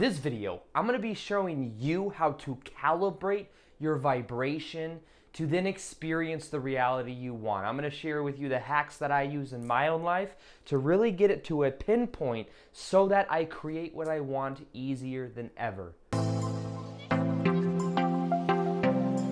This video, I'm going to be showing you how to calibrate your vibration to then experience the reality you want. I'm going to share with you the hacks that I use in my own life to really get it to a pinpoint so that I create what I want easier than ever.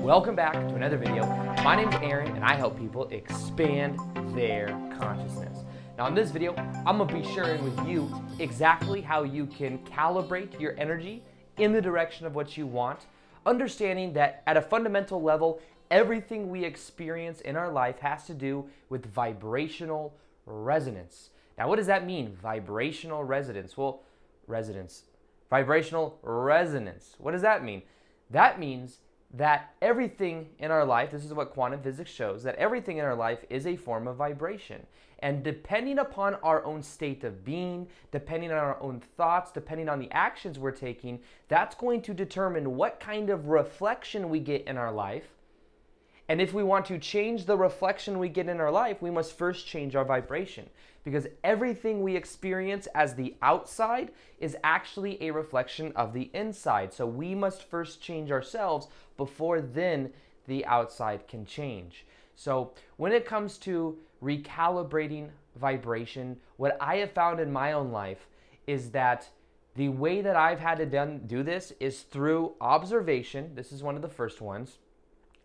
Welcome back to another video. My name's Aaron and I help people expand their consciousness. Now in this video, I'm going to be sharing with you exactly how you can calibrate your energy in the direction of what you want, understanding that at a fundamental level, everything we experience in our life has to do with vibrational resonance. Now what does that mean, vibrational resonance? Well, vibrational resonance. What does that mean? That means that everything in our life, this is what quantum physics shows, that everything in our life is a form of vibration. And depending upon our own state of being, depending on our own thoughts, depending on the actions we're taking, that's going to determine what kind of reflection we get in our life. And if we want to change the reflection we get in our life, we must first change our vibration. Because everything we experience as the outside is actually a reflection of the inside. So we must first change ourselves before then the outside can change. So when it comes to recalibrating vibration, what I have found in my own life is that the way that I've had to do this is through observation. This is one of the first ones.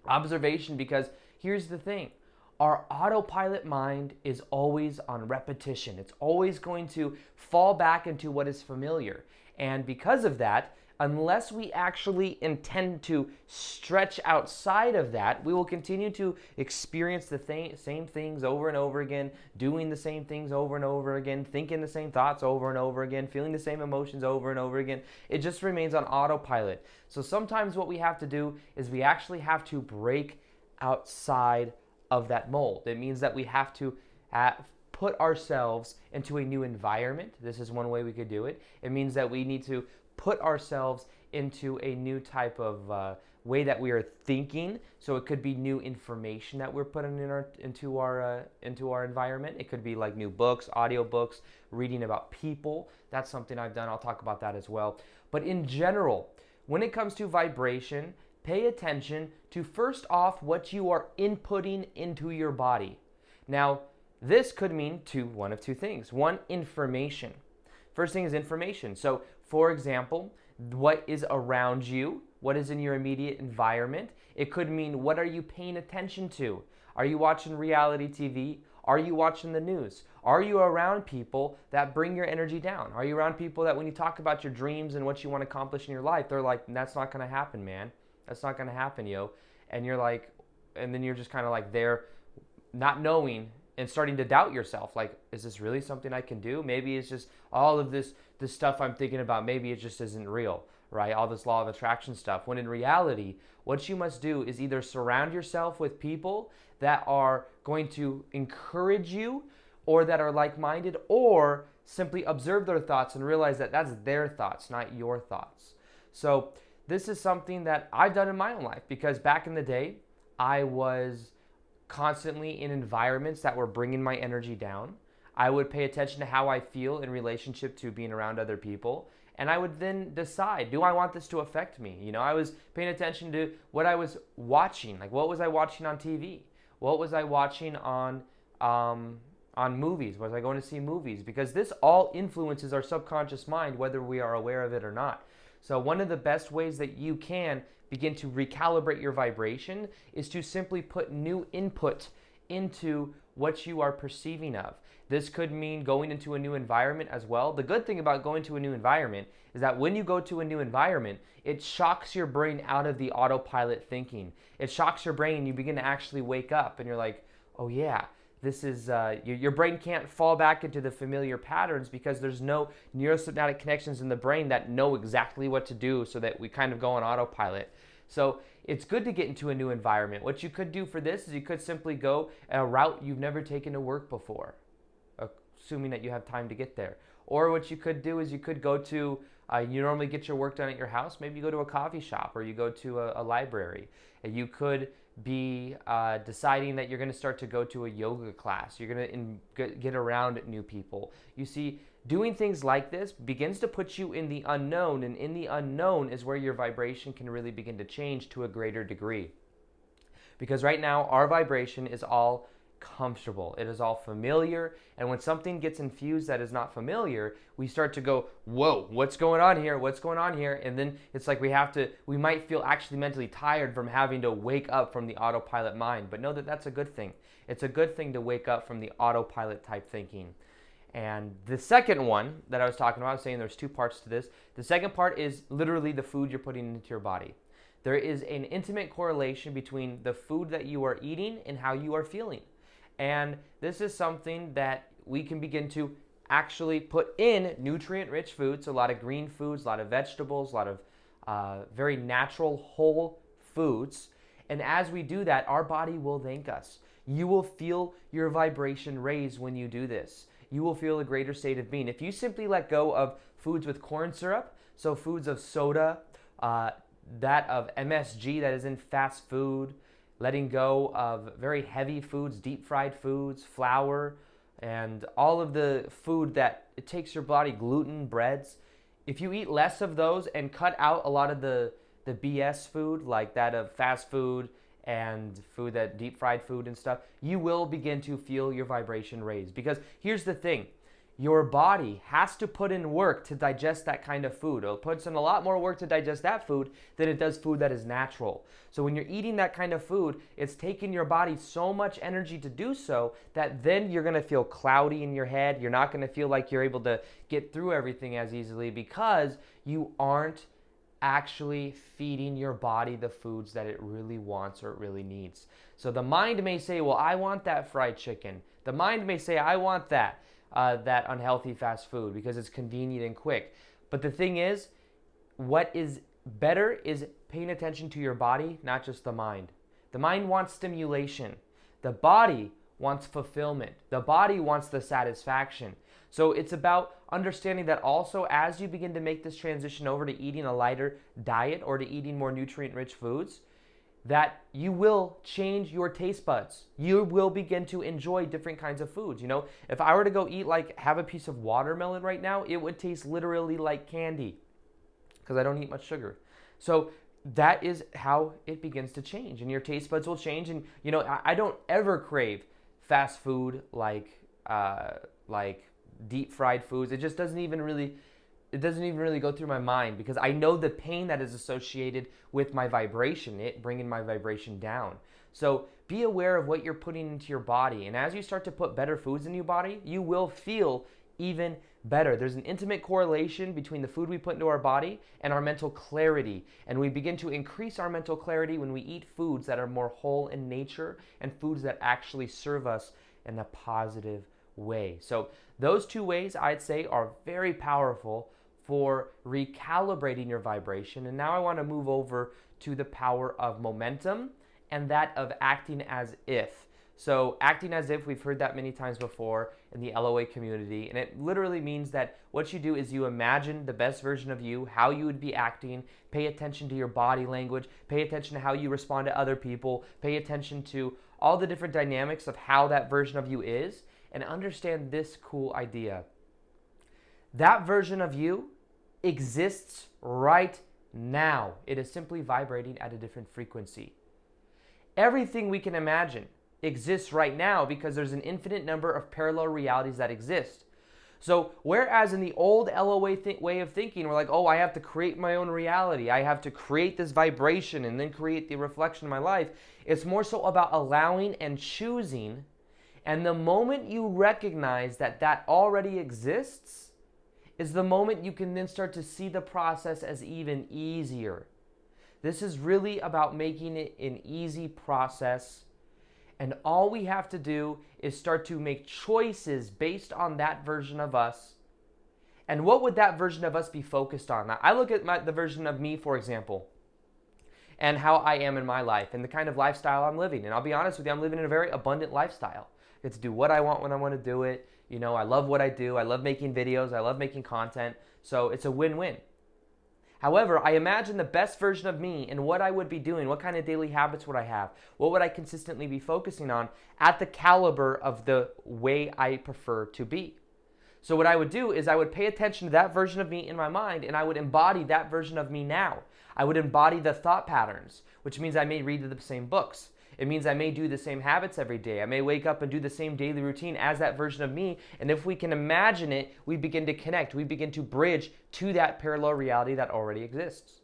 Observation, because here's the thing. Our autopilot mind is always on repetition. It's always going to fall back into what is familiar. And because of that, unless we actually intend to stretch outside of that, we will continue to experience the same things over and over again, doing the same things over and over again, thinking the same thoughts over and over again, feeling the same emotions over and over again. It just remains on autopilot. So sometimes what we have to do is we actually have to break outside of that mold. It means that we have to put ourselves into a new environment. This is one way we could do it. It means that we need to put ourselves into a new type of way that we are thinking. So it could be new information that we're putting into our environment. It could be like new books, audio books, reading about people. That's something I've done. I'll talk about that as well. But in general, when it comes to vibration, pay attention to first off what you are inputting into your body. Now, this could mean one of two things. One, information. First thing is information. So, for example, what is around you? What is in your immediate environment? It could mean, what are you paying attention to? Are you watching reality TV? Are you watching the news? Are you around people that bring your energy down? Are you around people that when you talk about your dreams and what you want to accomplish in your life, they're like, that's not going to happen, man. That's not going to happen, yo. And you're like, and then you're just kind of like there not knowing and starting to doubt yourself. Like, is this really something I can do? Maybe it's just all of this stuff I'm thinking about. Maybe it just isn't real, right? All this law of attraction stuff. When in reality, what you must do is either surround yourself with people that are going to encourage you or that are like-minded, or simply observe their thoughts and realize that that's their thoughts, not your thoughts. So this is something that I've done in my own life, because back in the day, I was constantly in environments that were bringing my energy down. I would pay attention to how I feel in relationship to being around other people, and I would then decide, do I want this to affect me? You know, I was paying attention to what I was watching. Like, what was I watching on TV? What was I watching on movies? Was I going to see movies? Because this all influences our subconscious mind, whether we are aware of it or not. So one of the best ways that you can begin to recalibrate your vibration is to simply put new input into what you are perceiving of. This could mean going into a new environment as well. The good thing about going to a new environment is that when you go to a new environment, it shocks your brain out of the autopilot thinking. It shocks your brain and you begin to actually wake up and you're like, oh yeah, this is, your brain can't fall back into the familiar patterns because there's no neurosynaptic connections in the brain that know exactly what to do, so that we kind of go on autopilot. So it's good to get into a new environment. What you could do for this is you could simply go a route you've never taken to work before, assuming that you have time to get there. Or what you could do is you could go to, you normally get your work done at your house, maybe you go to a coffee shop or you go to a library. And you could be deciding that you're going to start to go to a yoga class. You're going to get around new people. You see, Doing things like this begins to put you in the unknown, and in the unknown is where your vibration can really begin to change to a greater degree. Because right now, our vibration is all comfortable. It is all familiar. And when something gets infused that is not familiar, we start to go, whoa, what's going on here? What's going on here? And then it's like we might feel actually mentally tired from having to wake up from the autopilot mind. But know that that's a good thing. It's a good thing to wake up from the autopilot type thinking. And the second one that I was talking about, I was saying there's two parts to this. The second part is literally the food you're putting into your body. There is an intimate correlation between the food that you are eating and how you are feeling. And this is something that we can begin to actually put in nutrient-rich foods, a lot of green foods, a lot of vegetables, a lot of very natural whole foods. And as we do that, our body will thank us. You will feel your vibration raise when you do this. You will feel a greater state of being. If you simply let go of foods with corn syrup, so foods of soda, that of MSG that is in fast food, letting go of very heavy foods, deep fried foods, flour, and all of the food that it takes your body, gluten, breads. If you eat less of those and cut out a lot of the BS food, like that of fast food and food, that deep fried food and stuff, you will begin to feel your vibration raise. Because here's the thing, your body has to put in work to digest that kind of food. It puts in a lot more work to digest that food than it does food that is natural. So when you're eating that kind of food, it's taking your body so much energy to do so that then you're going to feel cloudy in your head. You're not going to feel like you're able to get through everything as easily because you aren't actually feeding your body the foods that it really wants or it really needs. So the mind may say, well, I want that fried chicken. The mind may say, I want that unhealthy fast food because it's convenient and quick. But the thing is, what is better is paying attention to your body, not just the mind. The mind wants stimulation. The body wants fulfillment. The body wants the satisfaction. So it's about understanding that also as you begin to make this transition over to eating a lighter diet or to eating more nutrient-rich foods, that you will change your taste buds. You will begin to enjoy different kinds of foods. You know, if I were to go eat, have a piece of watermelon right now, it would taste literally like candy because I don't eat much sugar. So that is how it begins to change, and your taste buds will change. And you know, I don't ever crave fast food like deep fried foods. It just doesn't even really go through my mind because I know the pain that is associated with my vibration, it bringing my vibration down. So be aware of what you're putting into your body. And as you start to put better foods in your body, you will feel even better. There's an intimate correlation between the food we put into our body and our mental clarity. And we begin to increase our mental clarity when we eat foods that are more whole in nature and foods that actually serve us in a positive way. So those two ways I'd say are very powerful for recalibrating your vibration. And now I want to move over to the power of momentum and that of acting as if. So acting as if, we've heard that many times before in the LOA community, and it literally means that what you do is you imagine the best version of you, how you would be acting, pay attention to your body language, pay attention to how you respond to other people, pay attention to all the different dynamics of how that version of you is, and understand this cool idea. That version of you exists right now. It is simply vibrating at a different frequency. Everything we can imagine exists right now because there's an infinite number of parallel realities that exist. So whereas in the old LOA way of thinking, we're like, oh, I have to create my own reality. I have to create this vibration and then create the reflection of my life. It's more so about allowing and choosing. And the moment you recognize that that already exists is the moment you can then start to see the process as even easier. This is really about making it an easy process. And all we have to do is start to make choices based on that version of us. And what would that version of us be focused on? Now, I look at the version of me, for example, and how I am in my life and the kind of lifestyle I'm living. And I'll be honest with you, I'm living in a very abundant lifestyle. I get to do what I want when I want to do it. You know, I love what I do. I love making videos. I love making content. So it's a win-win. However, I imagine the best version of me and what I would be doing, what kind of daily habits would I have, what would I consistently be focusing on at the caliber of the way I prefer to be. So what I would do is I would pay attention to that version of me in my mind, and I would embody that version of me now. I would embody the thought patterns, which means I may read the same books. It means I may do the same habits every day. I may wake up and do the same daily routine as that version of me. And if we can imagine it, we begin to connect. We begin to bridge to that parallel reality that already exists.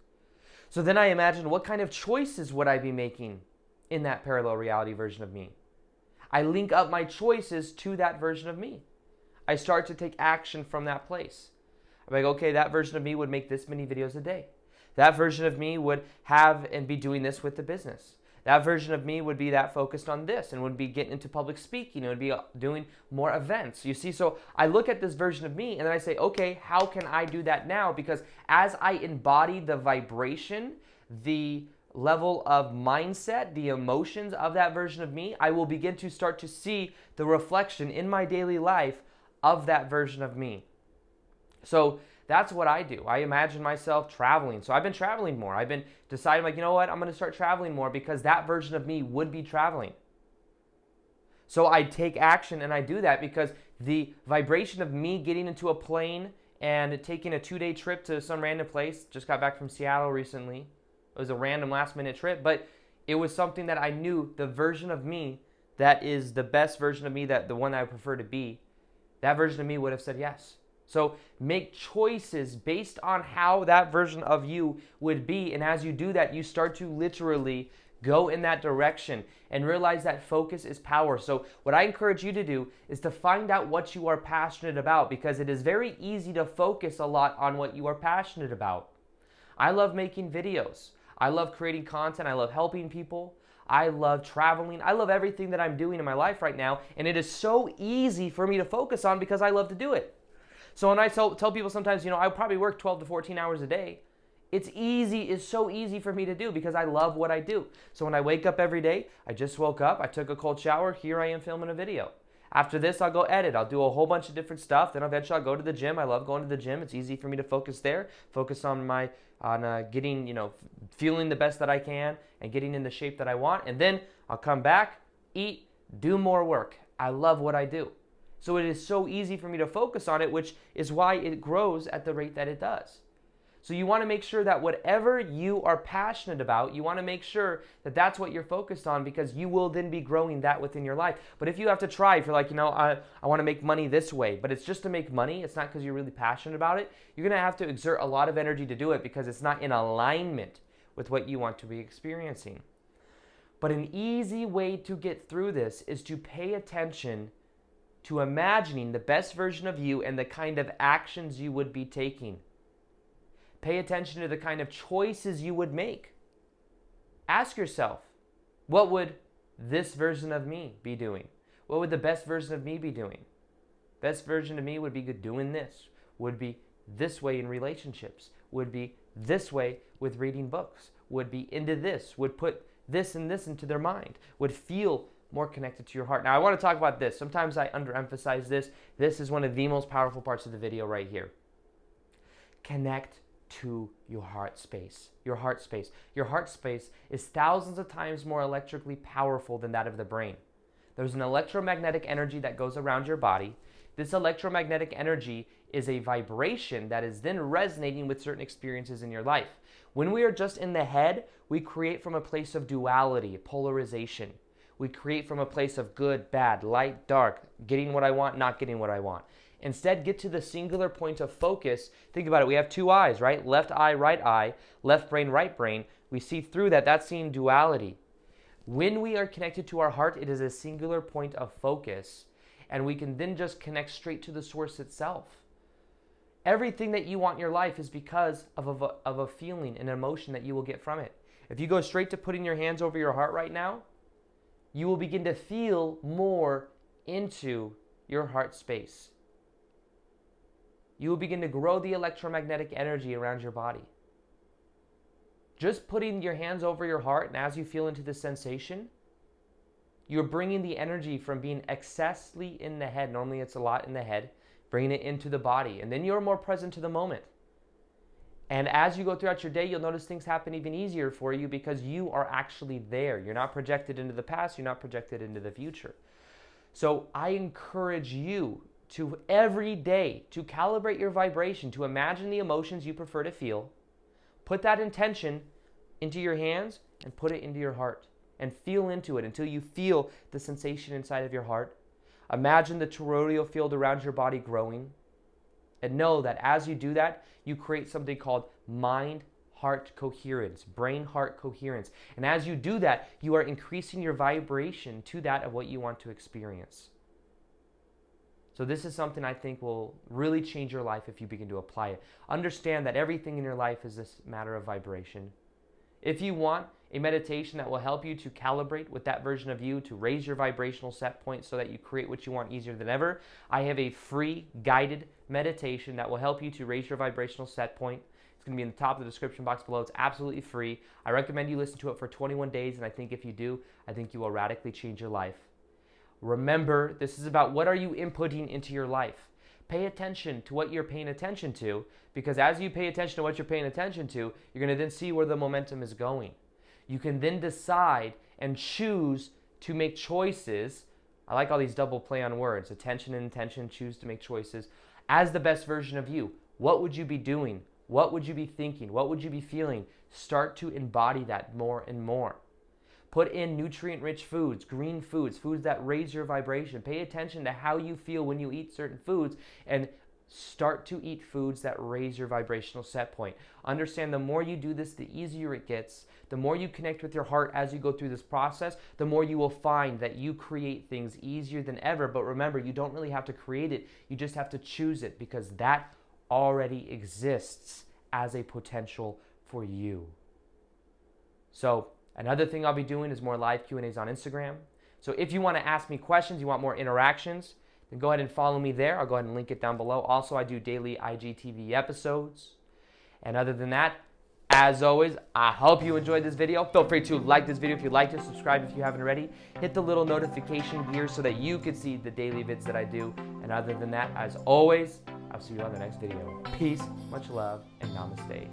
So then I imagine, what kind of choices would I be making in that parallel reality version of me? I link up my choices to that version of me. I start to take action from that place. I'm like, okay, that version of me would make this many videos a day. That version of me would have and be doing this with the business. That version of me would be that focused on this and would be getting into public speaking. It would be doing more events. You see, so I look at this version of me and then I say, okay, how can I do that now? Because as I embody the vibration, the level of mindset, the emotions of that version of me, I will begin to start to see the reflection in my daily life of that version of me. So that's what I do. I imagine myself traveling. So I've been traveling more. I've been deciding, like, you know what? I'm going to start traveling more because that version of me would be traveling. So I take action and I do that because the vibration of me getting into a plane and taking a 2-day trip to some random place, just got back from Seattle recently. It was a random last-minute trip, but it was something that I knew the version of me that is the best version of me, that the one that I prefer to be, that version of me would have said yes. So make choices based on how that version of you would be. And as you do that, you start to literally go in that direction and realize that focus is power. So what I encourage you to do is to find out what you are passionate about, because it is very easy to focus a lot on what you are passionate about. I love making videos. I love creating content. I love helping people. I love traveling. I love everything that I'm doing in my life right now. And it is so easy for me to focus on because I love to do it. So when I tell people sometimes, I probably work 12 to 14 hours a day, it's so easy for me to do because I love what I do. So when I wake up every day, I just woke up, I took a cold shower, here I am filming a video. After this, I'll go edit. I'll do a whole bunch of different stuff. Then eventually I'll go to the gym. I love going to the gym. It's easy for me to focus there, focus on getting, feeling the best that I can and getting in the shape that I want. And then I'll come back, eat, do more work. I love what I do. So it is so easy for me to focus on it, which is why it grows at the rate that it does. So you want to make sure that whatever you are passionate about, you want to make sure that that's what you're focused on, because you will then be growing that within your life. But if you have to try, if you're like, I want to make money this way, but it's just to make money, it's not because you're really passionate about it, you're going to have to exert a lot of energy to do it because it's not in alignment with what you want to be experiencing. But an easy way to get through this is to pay attention to imagining the best version of you and the kind of actions you would be taking. Pay attention to the kind of choices you would make. Ask yourself, what would this version of me be doing? What would the best version of me be doing? Best version of me would be doing this, would be this way in relationships, would be this way with reading books, would be into this, would put this and this into their mind, would feel more connected to your heart. Now, I want to talk about this. Sometimes I underemphasize this. This is one of the most powerful parts of the video right here. Connect to your heart space. Your heart space. Your heart space is thousands of times more electrically powerful than that of the brain. There's an electromagnetic energy that goes around your body. This electromagnetic energy is a vibration that is then resonating with certain experiences in your life. When we are just in the head, we create from a place of duality, polarization. We create from a place of good, bad, light, dark, getting what I want, not getting what I want. Instead, get to the singular point of focus. Think about it. We have two eyes, right? Left eye, left brain, right brain. We see through that. That's seeing duality. When we are connected to our heart, it is a singular point of focus, and we can then just connect straight to the source itself. Everything that you want in your life is because of a feeling, an emotion that you will get from it. If you go straight to putting your hands over your heart right now, you will begin to feel more into your heart space. You will begin to grow the electromagnetic energy around your body. Just putting your hands over your heart, and as you feel into this sensation, you're bringing the energy from being excessively in the head. Normally it's a lot in the head, bringing it into the body. And then you're more present to the moment. And as you go throughout your day, you'll notice things happen even easier for you because you are actually there. You're not projected into the past. You're not projected into the future. So I encourage you to every day to calibrate your vibration, to imagine the emotions you prefer to feel. Put that intention into your hands and put it into your heart and feel into it until you feel the sensation inside of your heart. Imagine the toroidal field around your body growing. And know that as you do that, you create something called mind-heart coherence, brain-heart coherence. And as you do that, you are increasing your vibration to that of what you want to experience. So this is something I think will really change your life if you begin to apply it. Understand that everything in your life is this matter of vibration. If you want a meditation that will help you to calibrate with that version of you, to raise your vibrational set point so that you create what you want easier than ever, I have a free guided meditation that will help you to raise your vibrational set point. It's going to be in the top of the description box below. It's absolutely free. I recommend you listen to it for 21 days, and I think if you do, I think you will radically change your life. Remember, this is about what are you inputting into your life. Pay attention to what you're paying attention to, because as you pay attention to what you're paying attention to, you're going to then see where the momentum is going. You can then decide and choose to make choices. I like all these double play on words. Attention and intention, choose to make choices as the best version of you. What would you be doing? What would you be thinking? What would you be feeling? Start to embody that more and more. Put in nutrient-rich foods, green foods, foods that raise your vibration. Pay attention to how you feel when you eat certain foods and start to eat foods that raise your vibrational set point. Understand the more you do this, the easier it gets. The more you connect with your heart as you go through this process, the more you will find that you create things easier than ever. But remember, you don't really have to create it. You just have to choose it, because that already exists as a potential for you. So another thing I'll be doing is more live Q&As on Instagram. So if you want to ask me questions, you want more interactions, then go ahead and follow me there. I'll go ahead and link it down below. Also, I do daily IGTV episodes. And other than that, as always, I hope you enjoyed this video. Feel free to like this video if you liked it, subscribe if you haven't already. Hit the little notification gear so that you can see the daily vids that I do. And other than that, as always, I'll see you on the next video. Peace, much love, and namaste.